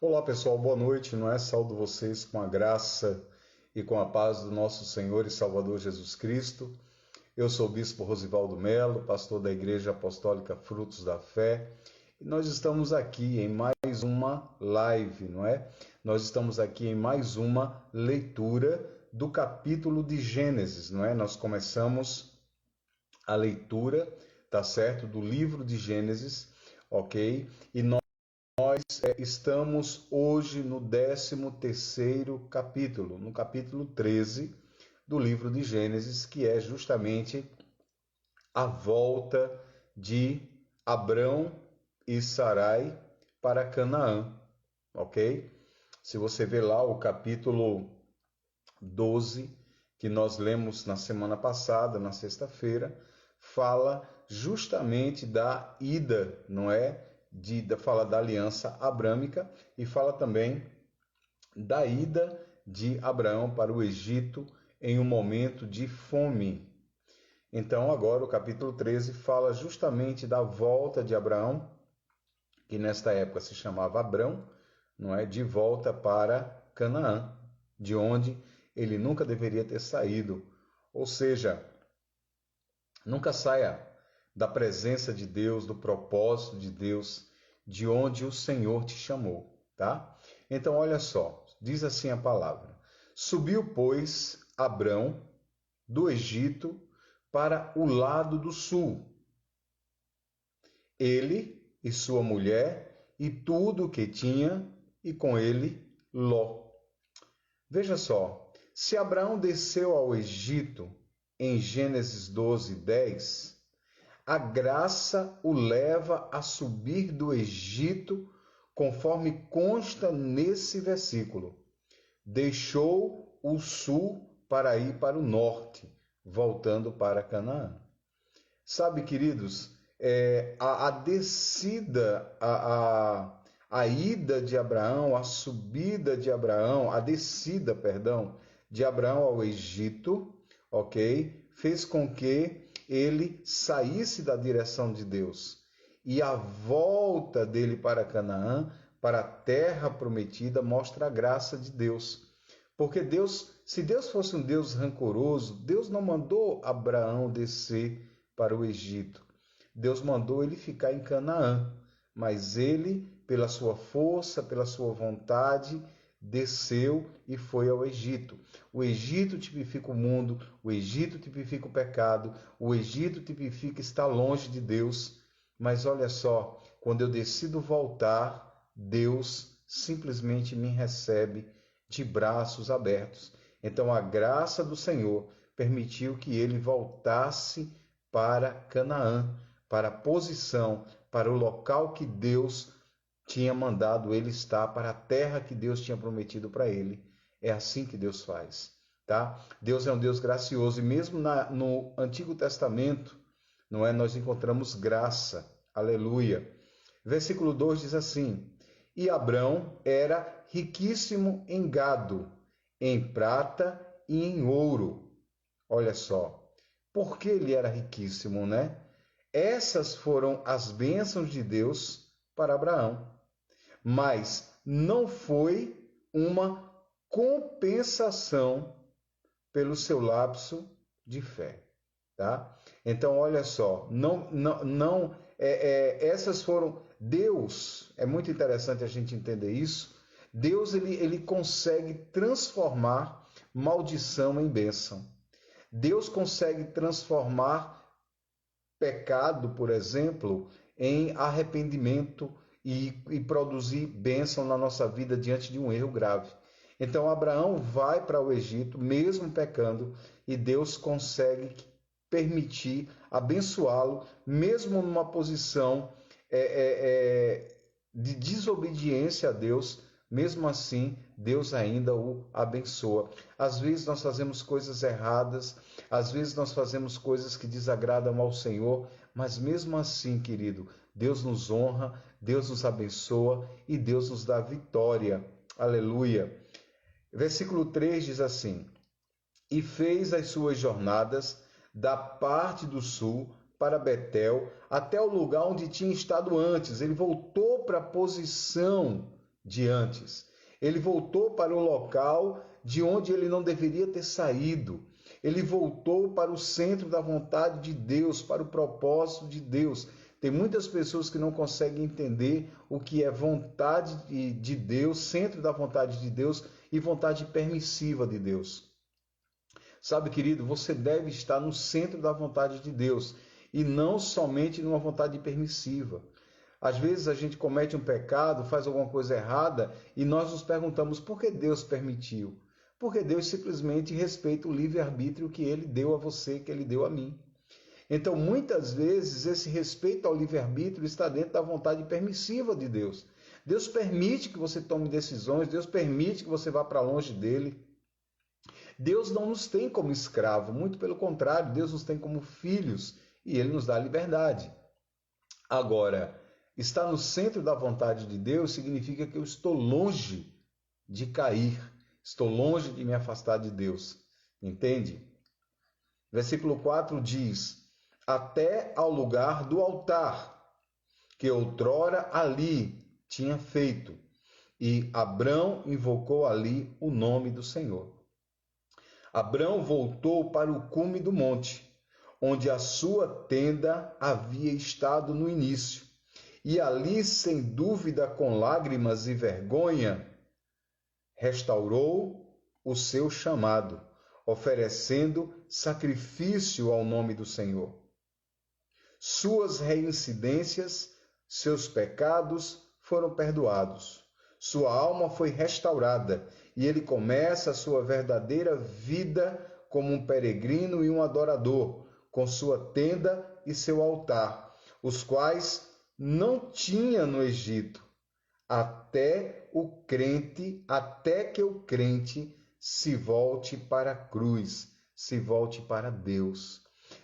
Olá pessoal, boa noite, não é? Saúdo vocês com a graça e com a paz do nosso Senhor e Salvador Jesus Cristo. Eu sou o Bispo Rosivaldo Melo, pastor da Igreja Apostólica Frutos da Fé, e nós estamos aqui em mais uma live, não é? Nós estamos aqui em mais uma leitura do capítulo de Gênesis, não é? Nós começamos a leitura, tá certo? Do livro de Gênesis, ok? E nós estamos hoje no 13º capítulo, no capítulo 13 do livro de Gênesis, que é justamente a volta de Abrão e Sarai para Canaã, ok? Se você ver lá o capítulo 12, que nós lemos na semana passada, na sexta-feira, fala justamente da ida, não é? Fala da aliança abrâmica e fala também da ida de Abraão para o Egito em um momento de fome. Então, agora o capítulo 13 fala justamente da volta de Abraão, que nesta época se chamava Abrão, não é? De volta para Canaã, de onde ele nunca deveria ter saído. Ou seja, nunca saia da presença de Deus, do propósito de Deus, de onde o Senhor te chamou, tá? Então, olha só, diz assim a palavra: Subiu, pois, Abrão do Egito para o lado do sul, ele e sua mulher e tudo o que tinha, e com ele Ló. Veja só, se Abraão desceu ao Egito em Gênesis 12:10, a graça o leva a subir do Egito, conforme consta nesse versículo. Deixou o sul para ir para o norte, voltando para Canaã. Sabe, queridos, a descida, a ida de Abraão, a subida de Abraão, a descida, perdão, de Abraão ao Egito, ok? Fez com que ele saísse da direção de Deus. E a volta dele para Canaã, para a terra prometida, mostra a graça de Deus. Porque Deus, se Deus fosse um Deus rancoroso, Deus não mandou Abraão descer para o Egito. Deus mandou ele ficar em Canaã, mas ele, pela sua força, pela sua vontade, desceu e foi ao Egito. O Egito tipifica o mundo, o Egito tipifica o pecado, o Egito tipifica estar longe de Deus. Mas olha só, quando eu decido voltar, Deus simplesmente me recebe de braços abertos. Então a graça do Senhor permitiu que ele voltasse para Canaã, para a posição, para o local que Deus tinha mandado ele estar, para a terra que Deus tinha prometido para ele. É assim que Deus faz, tá? Deus é um Deus gracioso e mesmo no Antigo Testamento, não é? Nós encontramos graça. Aleluia. Versículo 2 diz assim: E Abrão era riquíssimo em gado, em prata e em ouro. Olha só, porque ele era riquíssimo, né? Essas foram as bênçãos de Deus para Abraão. Mas não foi uma compensação pelo seu lapso de fé, tá? Então, olha só, essas foram Deus. É muito interessante a gente entender isso. Deus ele consegue transformar maldição em bênção. Deus consegue transformar pecado, por exemplo, em arrependimento e produzir bênção na nossa vida diante de um erro grave. Então, Abraão vai para o Egito, mesmo pecando, e Deus consegue permitir abençoá-lo, mesmo numa posição de desobediência a Deus. Mesmo assim, Deus ainda o abençoa. Às vezes nós fazemos coisas erradas, às vezes nós fazemos coisas que desagradam ao Senhor, mas mesmo assim, querido, Deus nos honra, Deus nos abençoa e Deus nos dá vitória. Aleluia. Versículo 3 diz assim: E fez as suas jornadas da parte do sul para Betel, até o lugar onde tinha estado antes. Ele voltou para a posição de antes. Ele voltou para o local de onde ele não deveria ter saído. Ele voltou para o centro da vontade de Deus, para o propósito de Deus. Tem muitas pessoas que não conseguem entender o que é vontade de Deus, centro da vontade de Deus e vontade permissiva de Deus. Sabe, querido, você deve estar no centro da vontade de Deus e não somente numa vontade permissiva. Às vezes a gente comete um pecado, faz alguma coisa errada e nós nos perguntamos por que Deus permitiu? Porque Deus simplesmente respeita o livre-arbítrio que Ele deu a você, que Ele deu a mim. Então, muitas vezes, esse respeito ao livre-arbítrio está dentro da vontade permissiva de Deus. Deus permite que você tome decisões, Deus permite que você vá para longe dele. Deus não nos tem como escravo, muito pelo contrário, Deus nos tem como filhos e Ele nos dá liberdade. Agora, estar no centro da vontade de Deus significa que eu estou longe de cair, estou longe de me afastar de Deus, entende? Versículo 4 diz: até ao lugar do altar, que outrora ali tinha feito, e Abrão invocou ali o nome do Senhor. Abrão voltou para o cume do monte, onde a sua tenda havia estado no início, e ali, sem dúvida, com lágrimas e vergonha, restaurou o seu chamado, oferecendo sacrifício ao nome do Senhor. Suas reincidências, seus pecados foram perdoados. Sua alma foi restaurada e ele começa a sua verdadeira vida como um peregrino e um adorador, com sua tenda e seu altar, os quais não tinha no Egito, até que o crente se volte para a cruz, se volte para Deus.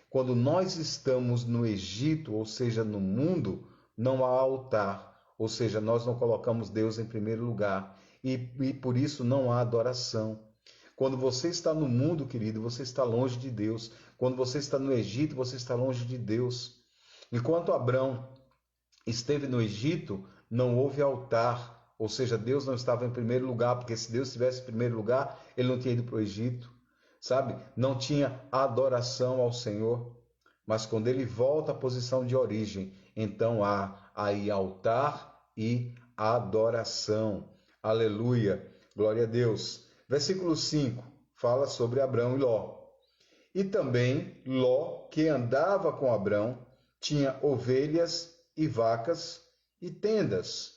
Quando nós estamos no Egito, ou seja, no mundo, não há altar, ou seja, nós não colocamos Deus em primeiro lugar e por isso não há adoração. Quando você está no mundo, querido, você está longe de Deus. Quando você está no Egito, você está longe de Deus. Enquanto Abrão esteve no Egito, não houve altar, ou seja, Deus não estava em primeiro lugar, porque se Deus estivesse em primeiro lugar, ele não tinha ido para o Egito, sabe? Não tinha adoração ao Senhor. Mas quando ele volta à posição de origem, então há aí altar e adoração. Aleluia, glória a Deus. Versículo 5 fala sobre Abrão e Ló. E também Ló, que andava com Abrão, tinha ovelhas e vacas e tendas.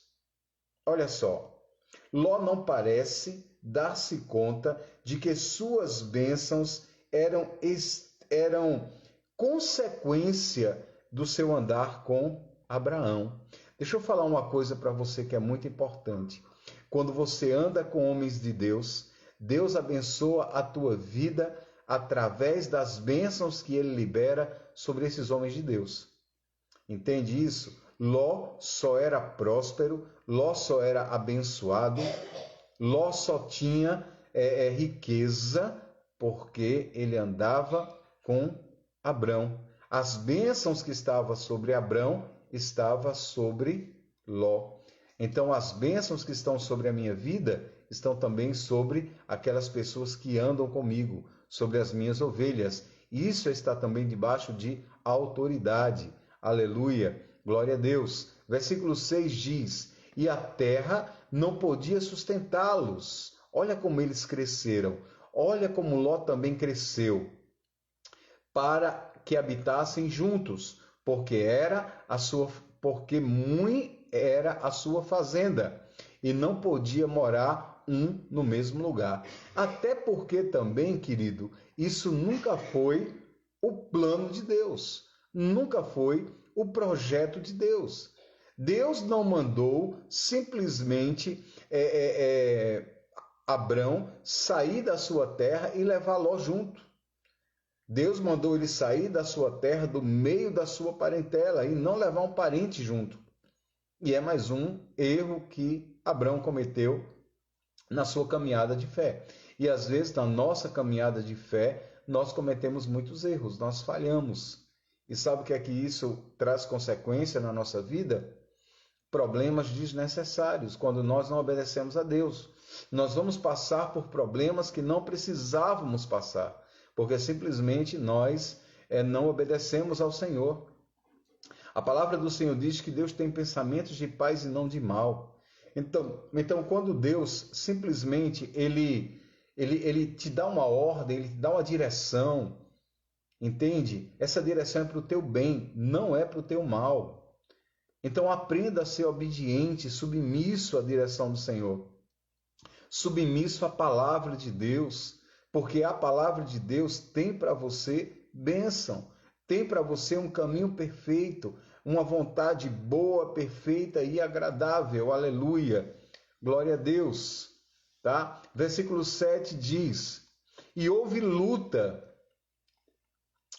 Olha só, Ló não parece dar-se conta de que suas bênçãos eram consequência do seu andar com Abraão. Deixa eu falar uma coisa para você que é muito importante. Quando você anda com homens de Deus, Deus abençoa a tua vida através das bênçãos que ele libera sobre esses homens de Deus. Entende isso? Ló só era próspero, Ló só era abençoado, Ló só tinha riqueza porque ele andava com Abrão. As bênçãos que estavam sobre Abrão estavam sobre Ló. Então, as bênçãos que estão sobre a minha vida estão também sobre aquelas pessoas que andam comigo, sobre as minhas ovelhas. Isso está também debaixo de autoridade. Aleluia, glória a Deus. Versículo 6 diz: e a terra não podia sustentá-los. Olha como eles cresceram. Olha como Ló também cresceu, para que habitassem juntos, porque muito era a sua fazenda, e não podia morar um no mesmo lugar. Até porque também, querido, isso nunca foi o plano de Deus, nunca foi o projeto de Deus. Deus não mandou simplesmente Abrão sair da sua terra e levar Ló junto. Deus mandou ele sair da sua terra, do meio da sua parentela, e não levar um parente junto. E é mais um erro que Abrão cometeu na sua caminhada de fé. E às vezes, na nossa caminhada de fé, nós cometemos muitos erros, nós falhamos. E sabe o que é que isso traz consequência na nossa vida? problemas desnecessários quando nós não obedecemos a Deus. Nós vamos passar por problemas que não precisávamos passar, porque simplesmente nós não obedecemos ao Senhor. A palavra do Senhor diz que Deus tem pensamentos de paz e não de mal. Então quando Deus simplesmente ele te dá uma ordem, ele te dá uma direção, entende? Essa direção é para o teu bem, não é para o teu mal. Então aprenda a ser obediente, submisso à direção do Senhor, submisso à palavra de Deus, porque a palavra de Deus tem para você bênção, tem para você um caminho perfeito, uma vontade boa, perfeita e agradável. Aleluia! Glória a Deus! Tá? Versículo 7 diz: E houve luta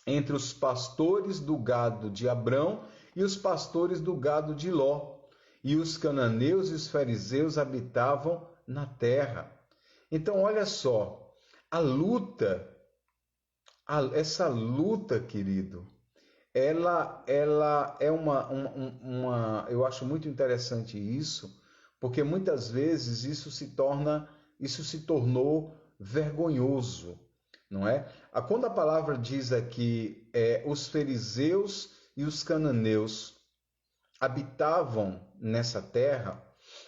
entre os pastores do gado de Abrão e os pastores do gado de Ló, e os cananeus e os fariseus habitavam na terra. Então, olha só, a luta, essa luta, querido, ela é eu acho muito interessante isso, porque muitas vezes isso se tornou vergonhoso, não é? Quando a palavra diz aqui, os fariseus e os cananeus habitavam nessa terra,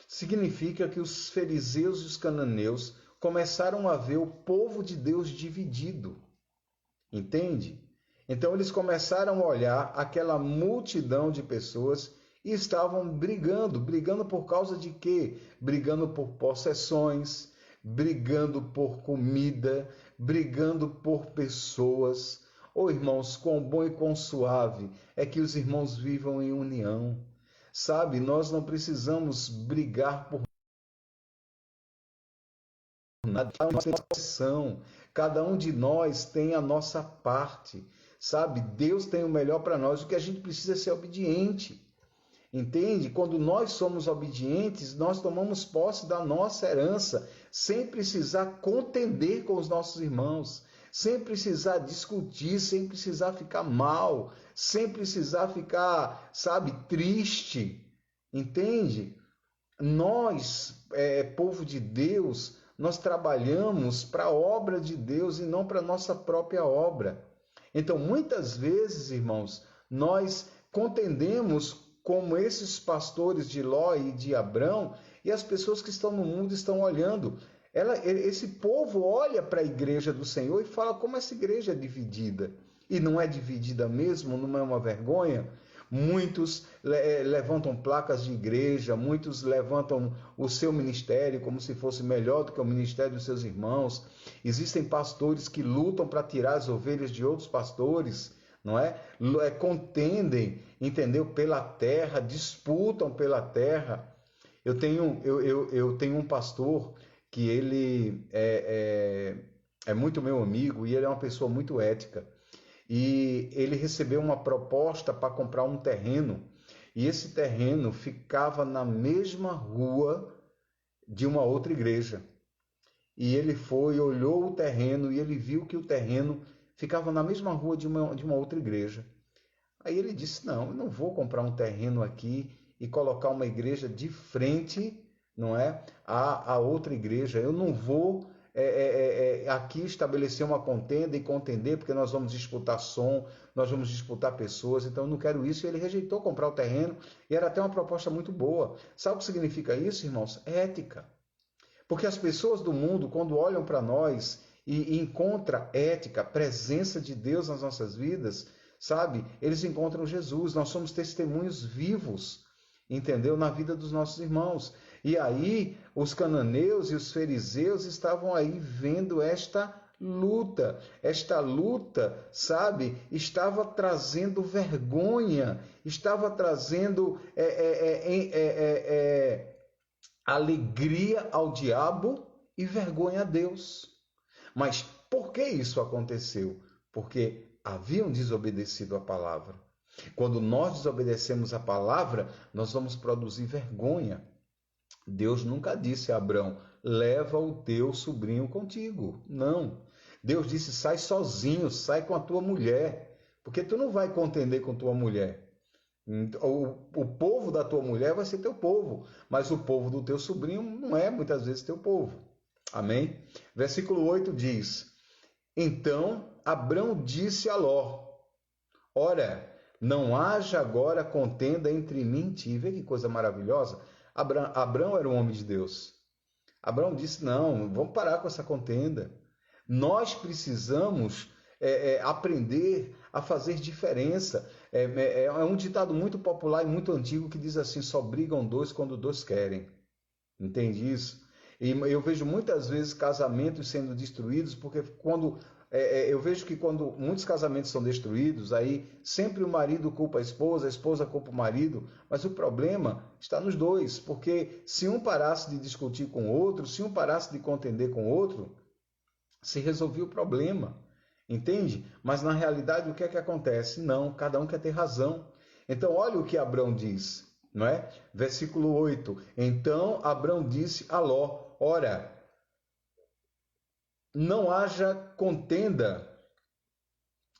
significa que os fariseus e os cananeus começaram a ver o povo de Deus dividido, entende? Então eles começaram a olhar aquela multidão de pessoas e estavam brigando por causa de quê? Brigando por possessões, brigando por comida, brigando por pessoas. Irmãos, quão bom e quão suave é que os irmãos vivam em união. Sabe, nós não precisamos brigar por nada. Cada um de nós tem a nossa parte. Sabe, Deus tem o melhor para nós. O que a gente precisa é ser obediente. Entende? Quando nós somos obedientes, nós tomamos posse da nossa herança, sem precisar contender com os nossos irmãos, sem precisar discutir, sem precisar ficar mal, sem precisar ficar, sabe, triste. Entende? Nós, povo de Deus, nós trabalhamos para a obra de Deus e não para a nossa própria obra. Então, muitas vezes, irmãos, nós contendemos como esses pastores de Ló e de Abrão, e as pessoas que estão no mundo estão olhando. Esse povo olha para a igreja do Senhor e fala como essa igreja é dividida. E não é dividida mesmo, não é uma vergonha? Muitos levantam placas de igreja, muitos levantam o seu ministério como se fosse melhor do que o ministério dos seus irmãos. Existem pastores que lutam para tirar as ovelhas de outros pastores, não é? Contendem, entendeu? Pela terra, disputam pela terra. Eu tenho um pastor que ele é muito meu amigo e ele é uma pessoa muito ética. E ele recebeu uma proposta para comprar um terreno, e esse terreno ficava na mesma rua de uma outra igreja. E ele foi, olhou o terreno e ele viu que o terreno ficava na mesma rua de uma outra igreja. Aí ele disse, não, eu não vou comprar um terreno aqui e colocar uma igreja de frente, não é, a outra igreja. Eu não vou aqui estabelecer uma contenda e contender, porque nós vamos disputar som, nós vamos disputar pessoas, então eu não quero isso. E ele rejeitou comprar o terreno, e era até uma proposta muito boa. Sabe o que significa isso, irmãos? Ética. Porque as pessoas do mundo, quando olham para nós e encontram ética, presença de Deus nas nossas vidas, sabe? Eles encontram Jesus. Nós somos testemunhos vivos, entendeu? Na vida dos nossos irmãos. E aí, os cananeus e os fariseus estavam aí vendo esta luta, sabe? Estava trazendo vergonha, estava trazendo alegria ao diabo e vergonha a Deus. Mas por que isso aconteceu? Porque haviam desobedecido a palavra. Quando nós desobedecemos a palavra, nós vamos produzir vergonha. Deus nunca disse a Abrão, leva o teu sobrinho contigo. Não. Deus disse, sai sozinho, sai com a tua mulher, porque tu não vai contender com tua mulher. O povo da tua mulher vai ser teu povo, mas o povo do teu sobrinho não é muitas vezes teu povo. Amém? Versículo 8 diz: Então Abrão disse a Ló: Ora, não haja agora contenda entre mim e ti. Vê que coisa maravilhosa. Abrão era um homem de Deus. Abrão disse: Não, vamos parar com essa contenda. Nós precisamos aprender a fazer diferença. É um ditado muito popular e muito antigo que diz assim: só brigam dois quando dois querem. Entende isso? E eu vejo muitas vezes casamentos sendo destruídos porque eu vejo que quando muitos casamentos são destruídos, aí sempre o marido culpa a esposa culpa o marido, mas o problema está nos dois, porque se um parasse de discutir com o outro, se um parasse de contender com o outro, se resolvia o problema, entende? Mas na realidade o que é que acontece? Não, cada um quer ter razão. Então olha o que Abrão diz, não é? Versículo 8, então Abrão disse a Ló: Ora, não haja contenda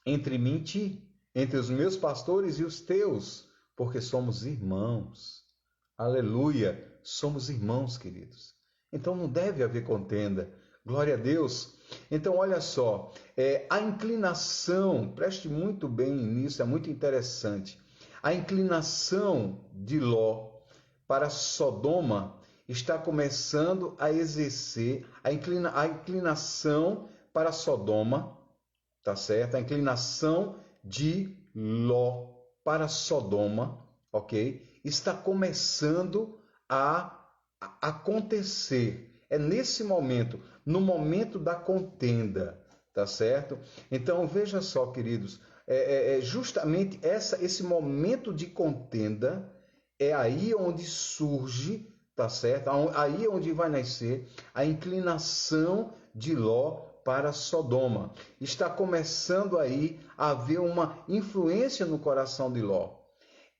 entre mim e ti, entre os meus pastores e os teus, porque somos irmãos. Aleluia! Somos irmãos, queridos. Então não deve haver contenda. Glória a Deus. Então olha só, a inclinação, preste muito bem nisso, é muito interessante. A inclinação de Ló para Sodoma está começando a exercer a inclinação para Sodoma, tá certo? A inclinação de Ló para Sodoma, ok? Está começando a acontecer. É nesse momento, no momento da contenda, tá certo? Então veja só, queridos, justamente esse momento de contenda é aí onde surge, tá certo? Aí é onde vai nascer a inclinação de Ló para Sodoma. Está começando aí a haver uma influência no coração de Ló.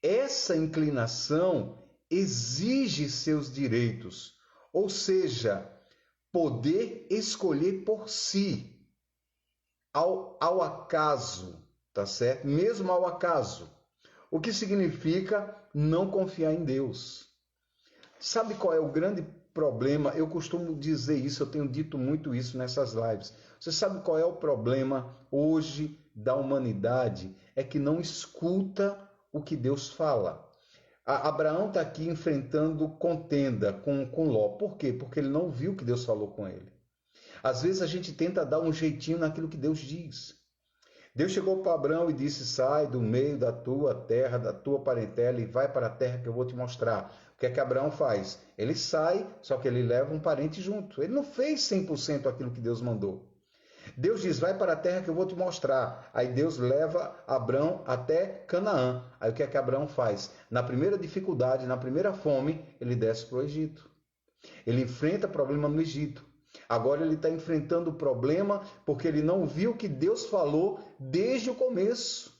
Essa inclinação exige seus direitos, ou seja, poder escolher por si, ao acaso, tá certo? Mesmo ao acaso. O que significa não confiar em Deus. Sabe qual é o grande problema? Eu costumo dizer isso, eu tenho dito muito isso nessas lives. Você sabe qual é o problema hoje da humanidade? É que não escuta o que Deus fala. Abraão está aqui enfrentando contenda com Ló. Por quê? Porque ele não viu o que Deus falou com ele. Às vezes a gente tenta dar um jeitinho naquilo que Deus diz. Deus chegou para Abraão e disse: sai do meio da tua terra, da tua parentela e vai para a terra que eu vou te mostrar. O que é que Abraão faz? Ele sai, só que ele leva um parente junto. Ele não fez 100% aquilo que Deus mandou. Deus diz: vai para a terra que eu vou te mostrar. Aí Deus leva Abraão até Canaã. Aí o que é que Abraão faz? Na primeira dificuldade, na primeira fome, ele desce para o Egito. Ele enfrenta problema no Egito. Agora ele está enfrentando o problema porque ele não viu o que Deus falou desde o começo.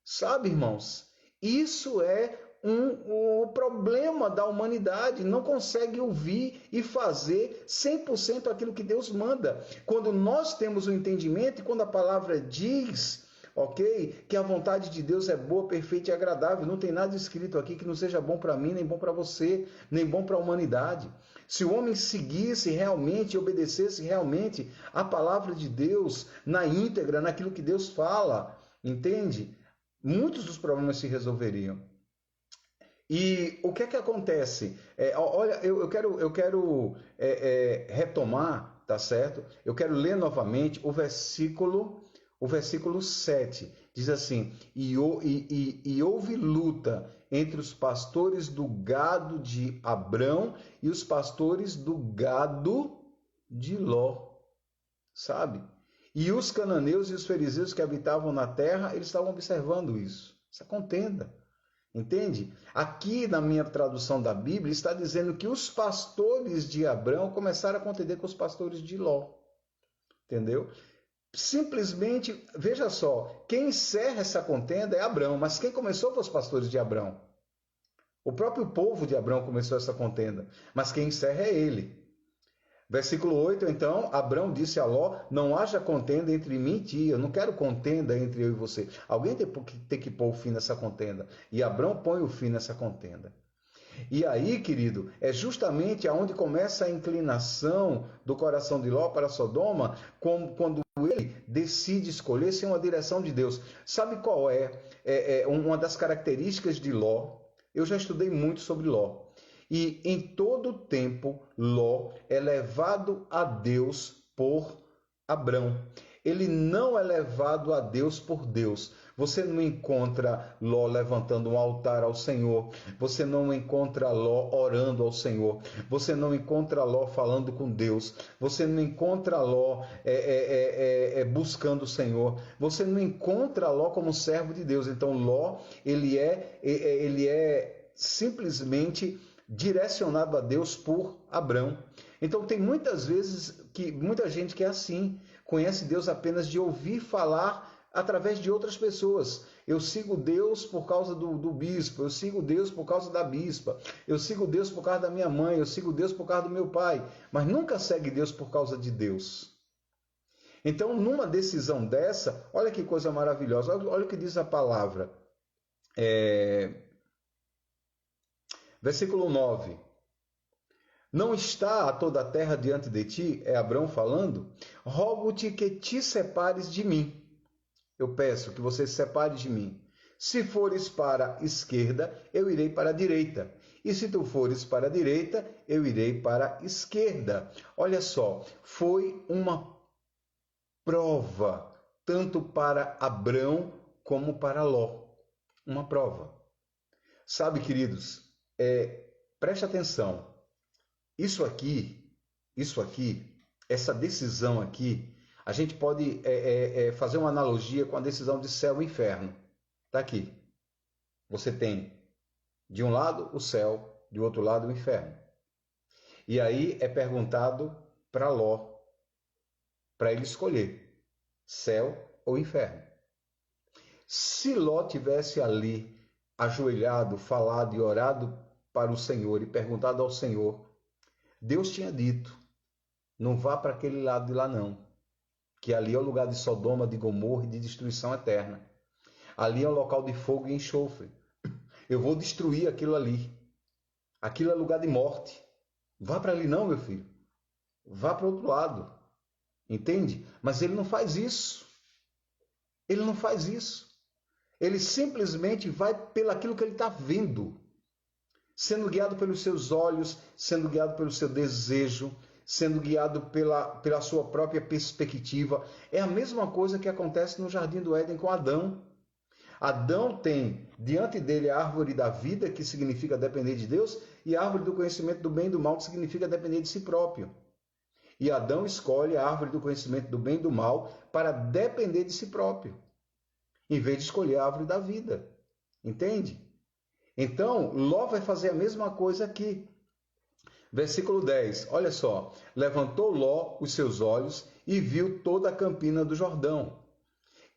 Sabe, irmãos? Isso é o problema da humanidade. Não consegue ouvir e fazer 100% aquilo que Deus manda. Quando nós temos o entendimento e quando a palavra diz, ok, que a vontade de Deus é boa, perfeita e agradável, não tem nada escrito aqui que não seja bom para mim, nem bom para você, nem bom para a humanidade. Se o homem seguisse realmente, obedecesse realmente a palavra de Deus na íntegra, naquilo que Deus fala, entende? Muitos dos problemas se resolveriam. E o que é que acontece? Olha, eu quero retomar, tá certo? Eu quero ler novamente o versículo 7. Diz assim: e houve luta entre os pastores do gado de Abrão e os pastores do gado de Ló, sabe? E os cananeus e os fariseus que habitavam na terra, eles estavam observando isso, essa contenda, entende? Aqui na minha tradução da Bíblia está dizendo que os pastores de Abrão começaram a contender com os pastores de Ló, entendeu? Simplesmente, veja só, quem encerra essa contenda é Abrão, mas quem começou foi os pastores de Abrão. O próprio povo de Abrão começou essa contenda, mas quem encerra é ele. Versículo 8, então, Abrão disse a Ló, não haja contenda entre mim e ti, eu não quero contenda entre eu e você. Alguém tem que pôr o fim nessa contenda. E Abrão põe o fim nessa contenda. E aí, querido, é justamente aonde começa a inclinação do coração de Ló para Sodoma, quando ele decide escolher sem uma direção de Deus. Sabe qual é uma das características de Ló? Eu já estudei muito sobre Ló. E em todo tempo, Ló é levado a Deus por Abrão. Ele não é levado a Deus por Deus. Você não encontra Ló levantando um altar ao Senhor. Você não encontra Ló orando ao Senhor. Você não encontra Ló falando com Deus. Você não encontra Ló buscando o Senhor. Você não encontra Ló como servo de Deus. Então Ló, ele é simplesmente direcionado a Deus por Abrão. Então tem muitas vezes que muita gente que é assim, conhece Deus apenas de ouvir falar através de outras pessoas. Eu sigo Deus por causa do bispo, eu sigo Deus por causa da bispa, eu sigo Deus por causa da minha mãe, eu sigo Deus por causa do meu pai, mas nunca segue Deus por causa de Deus. Então, numa decisão dessa, olha que coisa maravilhosa, olha o que diz a palavra. Versículo 9. Não está toda a terra diante de ti, é Abrão falando? Rogo-te que te separes de mim. Eu peço que você se separe de mim. Se fores para a esquerda, eu irei para a direita. E se tu fores para a direita, eu irei para a esquerda. Olha só, foi uma prova, tanto para Abrão como para Ló. Uma prova. Sabe, queridos, preste atenção. Isso aqui, essa decisão aqui, a gente pode fazer uma analogia com a decisão de céu e inferno. Está aqui. Você tem, de um lado, o céu, de outro lado, o inferno. E aí é perguntado para Ló, para ele escolher, céu ou inferno. Se Ló tivesse ali ajoelhado, falado e orado para o Senhor e perguntado ao Senhor, Deus tinha dito, não vá para aquele lado de lá não, que ali é o lugar de Sodoma, de Gomorra e de destruição eterna. Ali é um local de fogo e enxofre. Eu vou destruir aquilo ali. Aquilo é lugar de morte. Vá para ali não, meu filho. Vá para o outro lado. Entende? Mas ele não faz isso. Ele não faz isso. Ele simplesmente vai pelaquilo que ele está vendo. Sendo guiado pelos seus olhos, sendo guiado pelo seu desejo, sendo guiado pela sua própria perspectiva. É a mesma coisa que acontece no Jardim do Éden com Adão. Adão tem diante dele a árvore da vida, que significa depender de Deus, e a árvore do conhecimento do bem e do mal, que significa depender de si próprio. E Adão escolhe a árvore do conhecimento do bem e do mal para depender de si próprio, em vez de escolher a árvore da vida. Entende? Então, Ló vai fazer a mesma coisa aqui. Versículo 10, olha só. Levantou Ló os seus olhos e viu toda a campina do Jordão,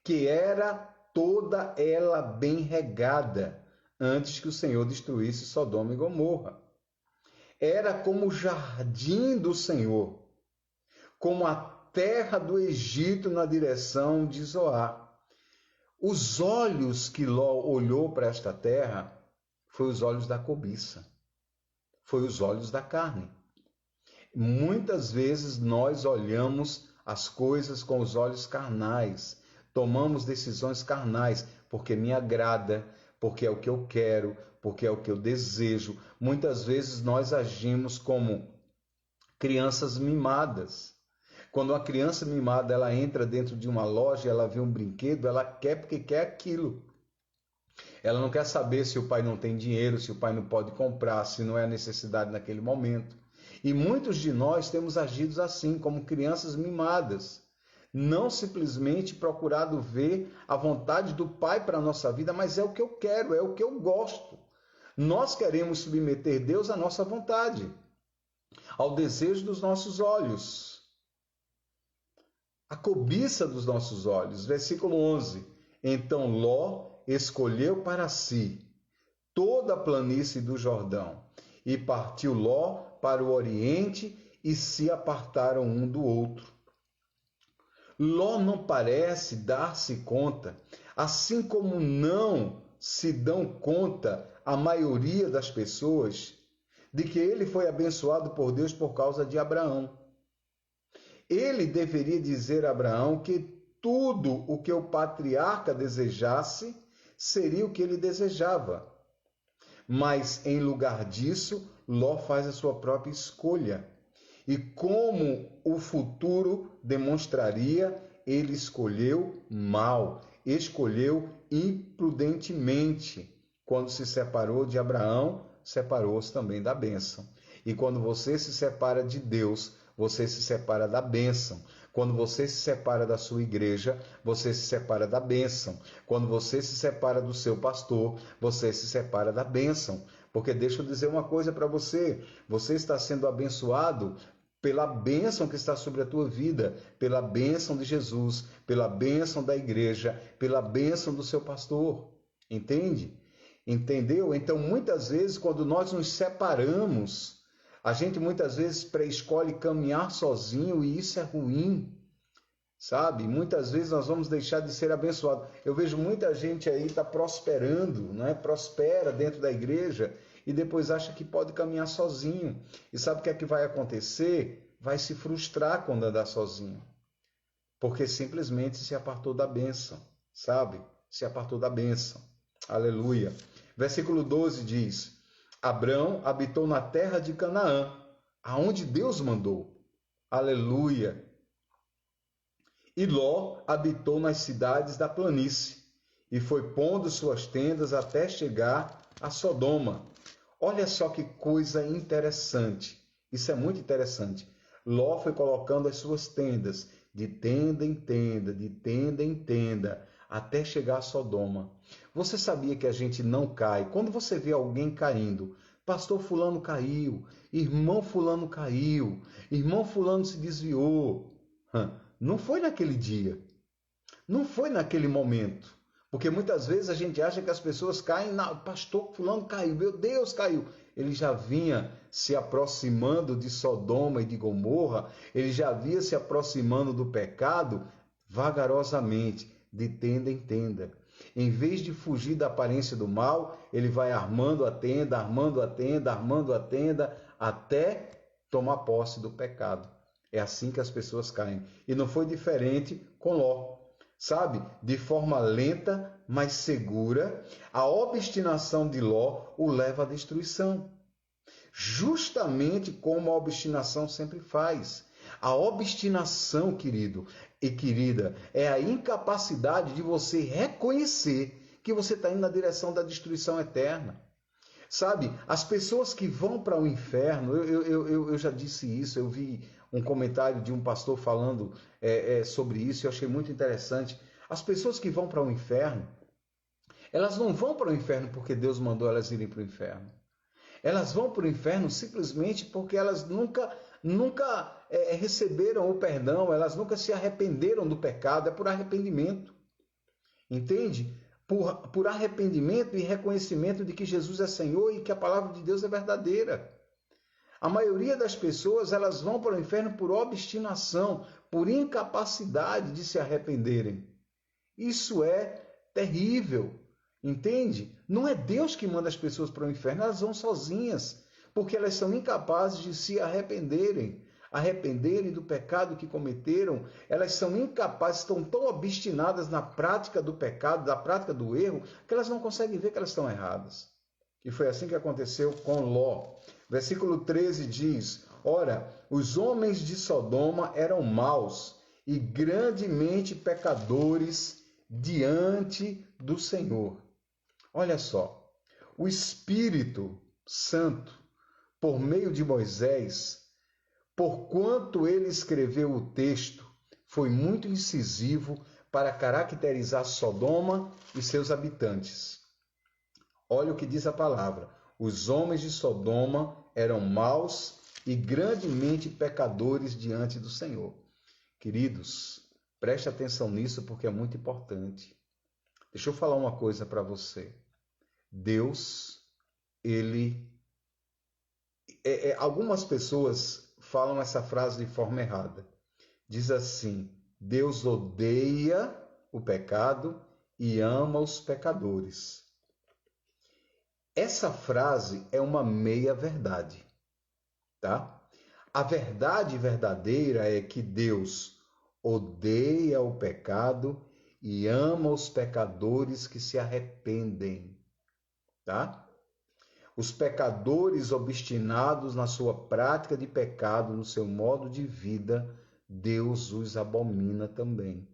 que era toda ela bem regada, antes que o Senhor destruísse Sodoma e Gomorra. Era como o jardim do Senhor, como a terra do Egito na direção de Zoar. Os olhos que Ló olhou para esta terra foi os olhos da cobiça, foi os olhos da carne. Muitas vezes nós olhamos as coisas com os olhos carnais, tomamos decisões carnais, porque me agrada, porque é o que eu quero, porque é o que eu desejo. Muitas vezes nós agimos como crianças mimadas. Quando uma criança mimada ela entra dentro de uma loja, ela vê um brinquedo, ela quer porque quer aquilo. Ela não quer saber se o pai não tem dinheiro, se o pai não pode comprar, se não é a necessidade naquele momento. E muitos de nós temos agido assim, como crianças mimadas. Não simplesmente procurado ver a vontade do pai para a nossa vida, mas é o que eu quero, é o que eu gosto. Nós queremos submeter Deus à nossa vontade, ao desejo dos nossos olhos, a cobiça dos nossos olhos. Versículo 11. Então Ló escolheu para si toda a planície do Jordão e partiu Ló para o oriente e se apartaram um do outro. Ló não parece dar-se conta, assim como não se dão conta a maioria das pessoas, de que ele foi abençoado por Deus por causa de Abraão. Ele deveria dizer a Abraão que tudo o que o patriarca desejasse seria o que ele desejava. Mas, em lugar disso, Ló faz a sua própria escolha. E como o futuro demonstraria, ele escolheu mal, escolheu imprudentemente. Quando se separou de Abraão, separou-se também da bênção. E quando você se separa de Deus, você se separa da bênção. Quando você se separa da sua igreja, você se separa da bênção. Quando você se separa do seu pastor, você se separa da bênção. Porque deixa eu dizer uma coisa para você, você está sendo abençoado pela bênção que está sobre a tua vida, pela bênção de Jesus, pela bênção da igreja, pela bênção do seu pastor. Entende? Entendeu? Então, muitas vezes, quando nós nos separamos, a gente muitas vezes pré-escolhe caminhar sozinho e isso é ruim, sabe? Muitas vezes nós vamos deixar de ser abençoados. Eu vejo muita gente aí está prosperando, não é? Prospera dentro da igreja e depois acha que pode caminhar sozinho. E sabe o que é que vai acontecer? Vai se frustrar quando andar sozinho, porque simplesmente se apartou da bênção, sabe? Se apartou da bênção. Aleluia. Versículo 12 diz: Abrão habitou na terra de Canaã, aonde Deus mandou. Aleluia. E Ló habitou nas cidades da planície, e foi pondo suas tendas até chegar a Sodoma. Olha só que coisa interessante. Isso é muito interessante. Ló foi colocando as suas tendas, de tenda em tenda, de tenda em tenda, até chegar a Sodoma. Você sabia que a gente não cai? Quando você vê alguém caindo, pastor fulano caiu, irmão fulano caiu, irmão fulano se desviou. Não foi naquele dia, não foi naquele momento. Porque muitas vezes a gente acha que as pessoas caem, pastor fulano caiu, meu Deus, caiu. Ele já vinha se aproximando de Sodoma e de Gomorra, ele já vinha se aproximando do pecado vagarosamente, de tenda em tenda. Em vez de fugir da aparência do mal, ele vai armando a tenda, armando a tenda, armando a tenda, até tomar posse do pecado. É assim que as pessoas caem. E não foi diferente com Ló. Sabe? De forma lenta, mas segura, a obstinação de Ló o leva à destruição. Justamente como a obstinação sempre faz. A obstinação, querido e querida, é a incapacidade de você reconhecer que você está indo na direção da destruição eterna. Sabe, as pessoas que vão para o inferno, eu já disse isso, eu vi um comentário de um pastor falando sobre isso, eu achei muito interessante. As pessoas que vão para o inferno, elas não vão para o inferno porque Deus mandou elas irem para o inferno. Elas vão para o inferno simplesmente porque elas nunca receberam o perdão, elas nunca se arrependeram do pecado, é por arrependimento. Entende? Por arrependimento e reconhecimento de que Jesus é Senhor e que a palavra de Deus é verdadeira. A maioria das pessoas, elas vão para o inferno por obstinação, por incapacidade de se arrependerem. Isso é terrível, entende? Não é Deus que manda as pessoas para o inferno, elas vão sozinhas, porque elas são incapazes de se arrependerem do pecado que cometeram, elas são incapazes, estão tão obstinadas na prática do pecado, da prática do erro, que elas não conseguem ver que elas estão erradas. E foi assim que aconteceu com Ló. Versículo 13 diz: Ora, os homens de Sodoma eram maus e grandemente pecadores diante do Senhor. Olha só, o Espírito Santo, por meio de Moisés, porquanto ele escreveu o texto, foi muito incisivo para caracterizar Sodoma e seus habitantes. Olha o que diz a palavra: os homens de Sodoma eram maus e grandemente pecadores diante do Senhor. Queridos, preste atenção nisso porque é muito importante. Deixa eu falar uma coisa para você. Deus, algumas pessoas falam essa frase de forma errada. Diz assim: Deus odeia o pecado e ama os pecadores. Essa frase é uma meia-verdade, tá? A verdade verdadeira é que Deus odeia o pecado e ama os pecadores que se arrependem, tá? Os pecadores obstinados na sua prática de pecado, no seu modo de vida, Deus os abomina também.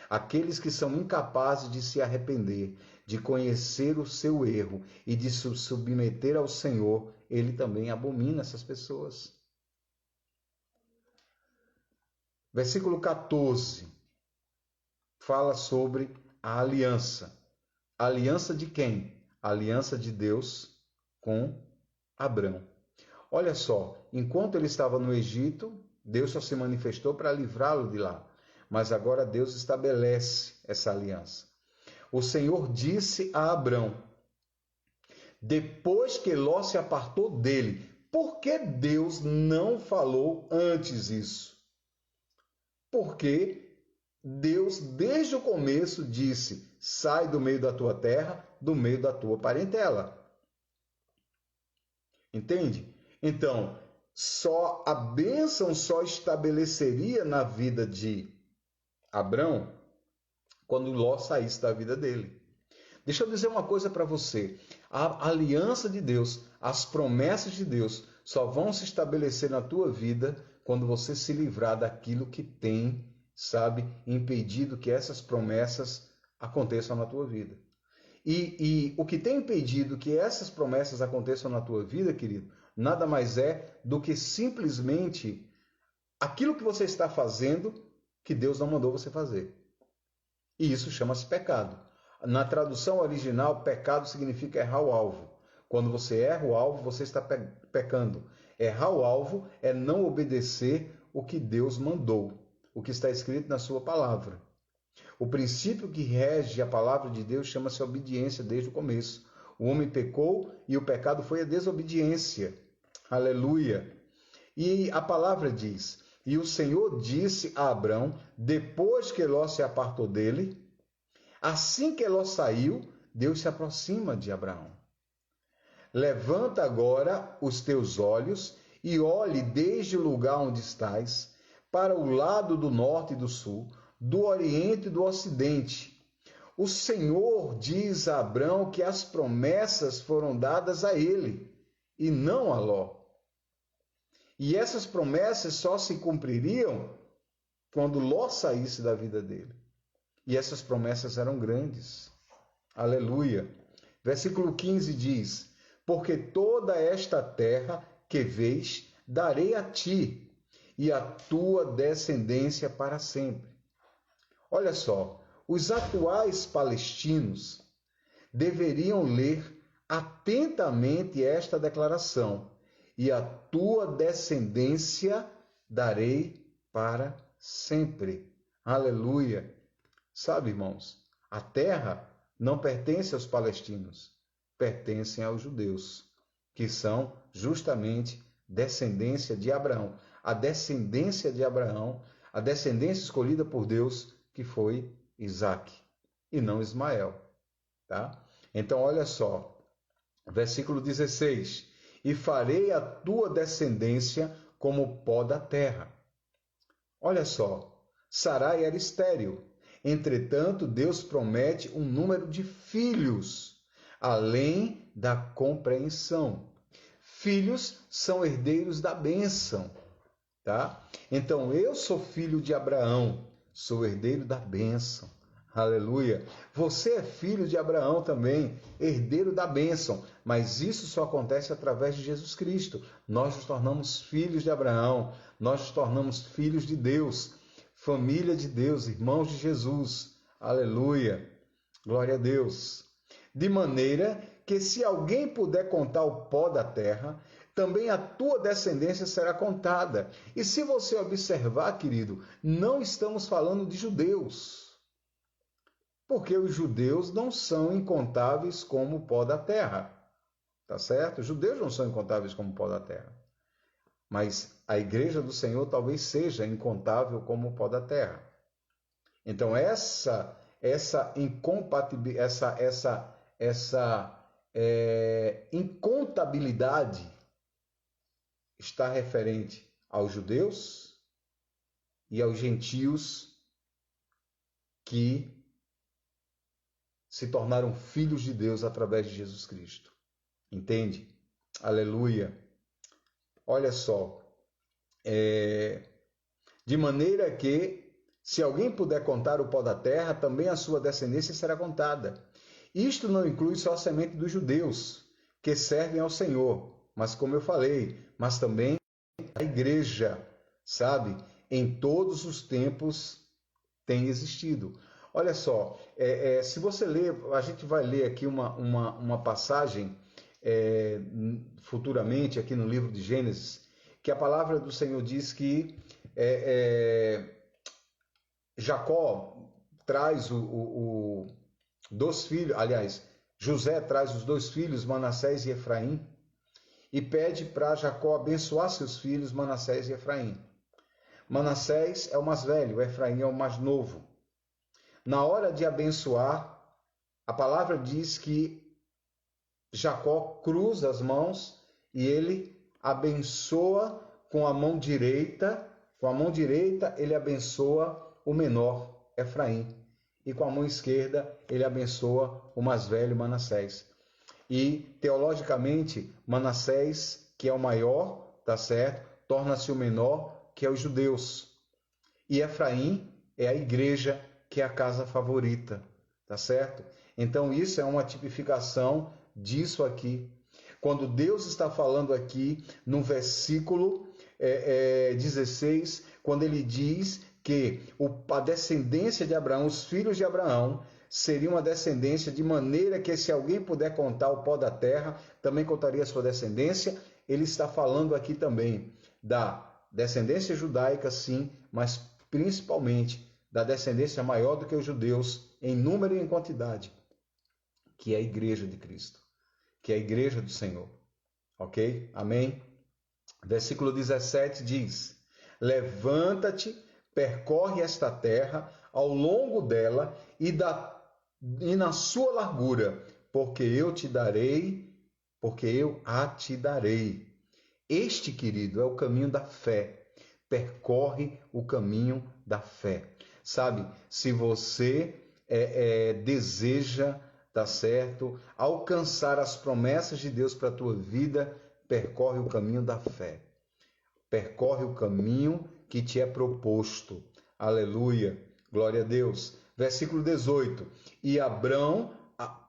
Aqueles que são incapazes de se arrepender, de conhecer o seu erro e de se submeter ao Senhor, ele também abomina essas pessoas. Versículo 14 fala sobre a aliança. A aliança de quem? A aliança de Deus com Abrão. Olha só, enquanto ele estava no Egito, Deus só se manifestou para livrá-lo de lá. Mas agora Deus estabelece essa aliança. O Senhor disse a Abrão, depois que Ló se apartou dele, por que Deus não falou antes isso? Porque Deus, desde o começo, disse, sai do meio da tua terra, do meio da tua parentela. Entende? Então, só a bênção só estabeleceria na vida de Abrão quando Ló saísse da vida dele. Deixa eu dizer uma coisa para você. A aliança de Deus, as promessas de Deus só vão se estabelecer na tua vida quando você se livrar daquilo que tem, impedido que essas promessas aconteçam na tua vida. E o que tem impedido que essas promessas aconteçam na tua vida, querido, nada mais é do que simplesmente aquilo que você está fazendo que Deus não mandou você fazer. E isso chama-se pecado. Na tradução original, pecado significa errar o alvo. Quando você erra o alvo, você está pecando. Errar o alvo é não obedecer o que Deus mandou, o que está escrito na sua palavra. O princípio que rege a palavra de Deus chama-se obediência desde o começo. O homem pecou e o pecado foi a desobediência. Aleluia! E a palavra diz, e o Senhor disse a Abrão, depois que Ló se apartou dele, assim que Ló saiu, Deus se aproxima de Abraão. Levanta agora os teus olhos e olhe desde o lugar onde estás, para o lado do norte e do sul, do oriente e do ocidente. O Senhor diz a Abrão que as promessas foram dadas a ele e não a Ló. E essas promessas só se cumpririam quando Ló saísse da vida dele. E essas promessas eram grandes. Aleluia. Versículo 15 diz, porque toda esta terra que vês, darei a ti e a tua descendência para sempre. Olha só, os atuais palestinos deveriam ler atentamente esta declaração, e a tua descendência darei para sempre. Aleluia. Sabe, irmãos, a terra não pertence aos palestinos, pertence aos judeus, que são justamente descendência de Abraão. A descendência de Abraão, a descendência escolhida por Deus, que foi Isaque, e não Ismael. Tá? Então, olha só, versículo 16. E farei a tua descendência como o pó da terra. Olha só, Sarai era estéril. Entretanto, Deus promete um número de filhos, além da compreensão. Filhos são herdeiros da bênção, tá? Então, eu sou filho de Abraão, sou herdeiro da bênção. Aleluia. Você é filho de Abraão também, herdeiro da bênção, mas isso só acontece através de Jesus Cristo. Nós nos tornamos filhos de Abraão, nós nos tornamos filhos de Deus, família de Deus, irmãos de Jesus. Aleluia. Glória a Deus. De maneira que se alguém puder contar o pó da terra, também a tua descendência será contada. E se você observar, querido, não estamos falando de judeus, porque os judeus não são incontáveis como o pó da terra, tá certo? Os judeus não são incontáveis como o pó da terra. mas a igreja do Senhor talvez seja incontável como o pó da terra. Então incontabilidade está referente aos judeus e aos gentios que se tornaram filhos de Deus através de Jesus Cristo. Entende? Aleluia. Olha só. De maneira que, se alguém puder contar o pó da terra, também a sua descendência será contada. Isto não inclui só a semente dos judeus, que servem ao Senhor, mas como eu falei, mas também a igreja, sabe? Em todos os tempos tem existido. Olha só, se você ler, a gente vai ler aqui uma passagem futuramente aqui no livro de Gênesis, que a palavra do Senhor diz que Jacó traz dos filhos, aliás, José traz os 2 filhos, Manassés e Efraim, e pede para Jacó abençoar seus filhos, Manassés e Efraim. Manassés é o mais velho, Efraim é o mais novo. Na hora de abençoar, a palavra diz que Jacó cruza as mãos e ele abençoa com a mão direita. Com a mão direita, ele abençoa o menor, Efraim. E com a mão esquerda, ele abençoa o mais velho, Manassés. E, teologicamente, Manassés, que é o maior, tá certo? Torna-se o menor, que é os judeus. E Efraim é a igreja, que é a casa favorita, tá certo? Então, isso é uma tipificação disso aqui. Quando Deus está falando aqui no versículo 16, quando ele diz que a descendência de Abraão, os filhos de Abraão, seria uma descendência de maneira que, se alguém puder contar o pó da terra, também contaria a sua descendência. Ele está falando aqui também da descendência judaica, sim, mas principalmente da descendência maior do que os judeus, em número e em quantidade, que é a igreja de Cristo, que é a igreja do Senhor. Ok? Amém? Versículo 17 diz: levanta-te, percorre esta terra ao longo dela e na sua largura, porque eu a te darei. Este, querido, é o caminho da fé. Percorre o caminho da fé. Sabe, se você deseja, tá certo, alcançar as promessas de Deus para a tua vida, percorre o caminho da fé. Percorre o caminho que te é proposto. Aleluia. Glória a Deus. Versículo 18. E Abrão,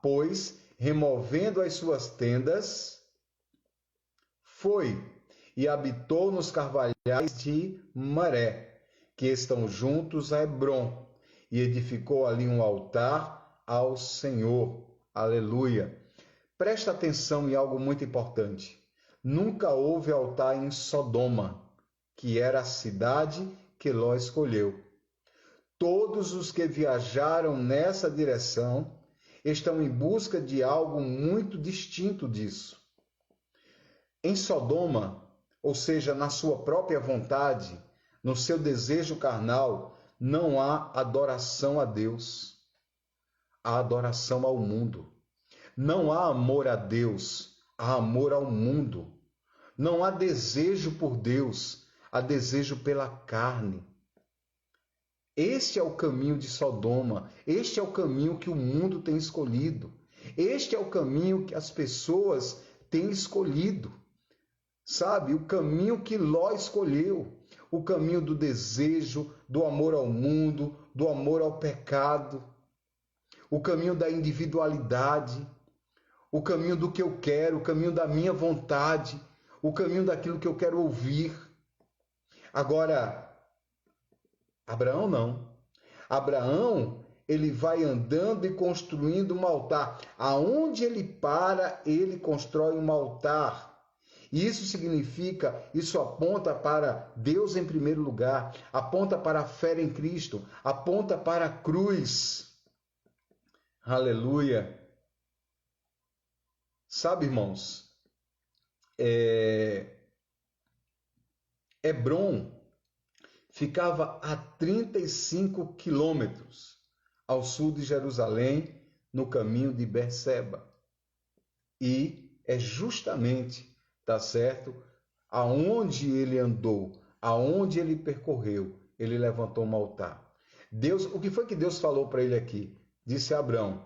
pois, removendo as suas tendas, foi e habitou nos carvalhais de Maré, que estão juntos a Hebrom, e edificou ali um altar ao Senhor. Aleluia. Presta atenção em algo muito importante. Nunca houve altar em Sodoma, que era a cidade que Ló escolheu. Todos os que viajaram nessa direção estão em busca de algo muito distinto disso. Em Sodoma, ou seja, na sua própria vontade, no seu desejo carnal, não há adoração a Deus. Há adoração ao mundo. Não há amor a Deus, há amor ao mundo. Não há desejo por Deus, há desejo pela carne. Este é o caminho de Sodoma, este é o caminho que o mundo tem escolhido. Este é o caminho que as pessoas têm escolhido. Sabe, o caminho que Ló escolheu, o caminho do desejo, do amor ao mundo, do amor ao pecado, o caminho da individualidade, o caminho do que eu quero, o caminho da minha vontade, o caminho daquilo que eu quero ouvir. Agora, Abraão não. Abraão, ele vai andando e construindo um altar. Aonde ele para, ele constrói um altar. E isso significa, isso aponta para Deus em primeiro lugar, aponta para a fé em Cristo, aponta para a cruz. Aleluia. Sabe, irmãos, Hebrom ficava a 35 quilômetros ao sul de Jerusalém, no caminho de Berseba. E é justamente, tá certo, aonde ele andou, aonde ele percorreu, ele levantou um altar. Deus, o que foi que Deus falou para ele aqui? Disse a Abrão.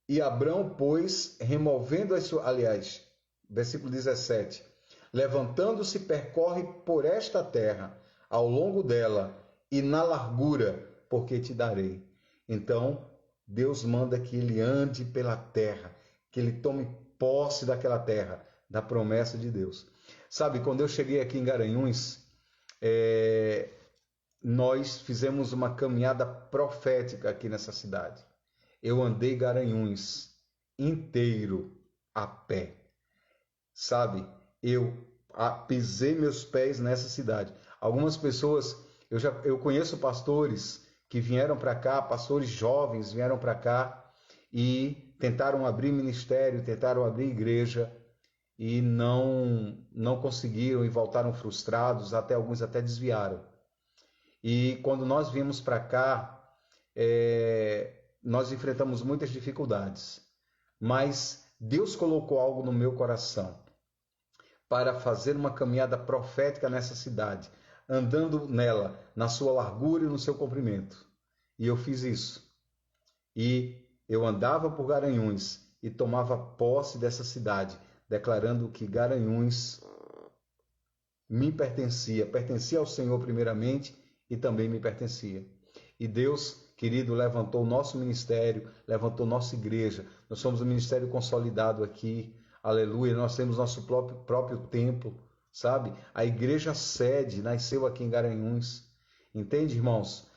E Abrão, pois, removendo as suas... Aliás, versículo 17. Levantando-se, percorre por esta terra, ao longo dela, e na largura, porque te darei. Então, Deus manda que ele ande pela terra, que ele tome posse daquela terra, da promessa de Deus. Sabe, quando eu cheguei aqui em Garanhuns, nós fizemos uma caminhada profética aqui nessa cidade. Eu andei Garanhuns inteiro a pé. Sabe, eu pisei meus pés nessa cidade. Algumas pessoas, eu conheço pastores que vieram para cá, pastores jovens vieram para cá e tentaram abrir ministério, tentaram abrir igreja e não conseguiram e voltaram frustrados, até alguns até desviaram. E quando nós viemos para cá, nós enfrentamos muitas dificuldades, mas Deus colocou algo no meu coração para fazer uma caminhada profética nessa cidade, andando nela, na sua largura e no seu comprimento. E eu fiz isso. E eu andava por Garanhuns e tomava posse dessa cidade, declarando que Garanhuns me pertencia ao Senhor primeiramente e também me pertencia. E Deus, querido, levantou o nosso ministério, levantou nossa igreja. Nós somos um ministério consolidado aqui. Aleluia, nós temos nosso próprio templo, sabe? A igreja sede nasceu aqui em Garanhuns. Entende, irmãos?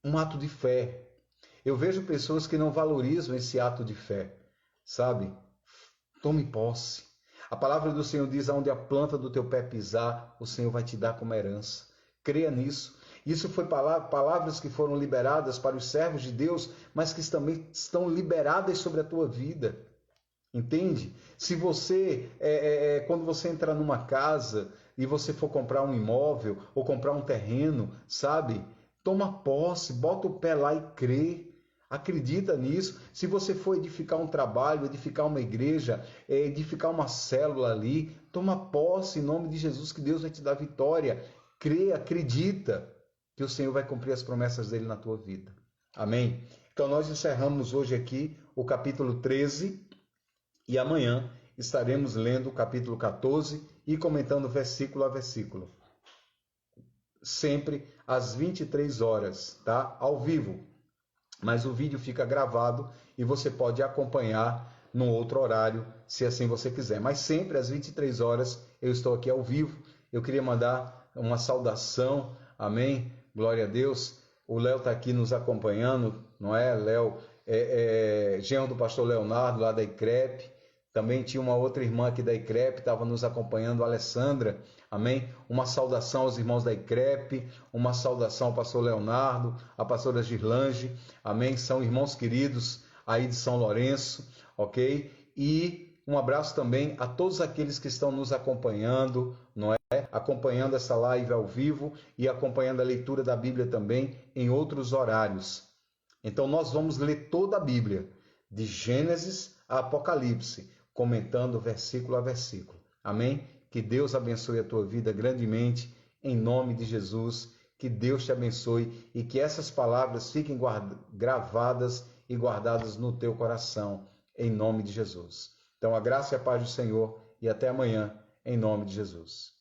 Um ato de fé. Eu vejo pessoas que não valorizam esse ato de fé, sabe? Tome posse. A palavra do Senhor diz: aonde a planta do teu pé pisar, o Senhor vai te dar como herança. Creia nisso. Isso foi palavras que foram liberadas para os servos de Deus, mas que também estão liberadas sobre a tua vida. Entende? Se você, quando você entrar numa casa e você for comprar um imóvel ou comprar um terreno, sabe? Toma posse, bota o pé lá e crê. Acredita nisso. Se você for edificar um trabalho, edificar uma igreja, edificar uma célula ali, toma posse em nome de Jesus, que Deus vai te dar vitória. Crê, acredita que o Senhor vai cumprir as promessas dele na tua vida. Amém? Então nós encerramos hoje aqui o capítulo 13 e amanhã estaremos lendo o capítulo 14 e comentando versículo a versículo. Sempre às 23 horas, tá? Ao vivo. Mas o vídeo fica gravado e você pode acompanhar num outro horário, se assim você quiser. Mas sempre às 23 horas eu estou aqui ao vivo. Eu queria mandar uma saudação, amém? Glória a Deus. O Léo está aqui nos acompanhando, não é? Léo genro do pastor Leonardo, lá da ICREP. Também tinha uma outra irmã aqui da ICREP, estava nos acompanhando, a Alessandra, amém? Uma saudação aos irmãos da ICREP, uma saudação ao pastor Leonardo, a pastora Girlange, amém? São irmãos queridos aí de São Lourenço, ok? E um abraço também a todos aqueles que estão nos acompanhando, não é? Acompanhando essa live ao vivo e acompanhando a leitura da Bíblia também em outros horários. Então nós vamos ler toda a Bíblia, de Gênesis a Apocalipse, comentando versículo a versículo. Amém? Que Deus abençoe a tua vida grandemente, em nome de Jesus. Que Deus te abençoe e que essas palavras fiquem gravadas e guardadas no teu coração, em nome de Jesus. Então, a graça e a paz do Senhor e até amanhã, em nome de Jesus.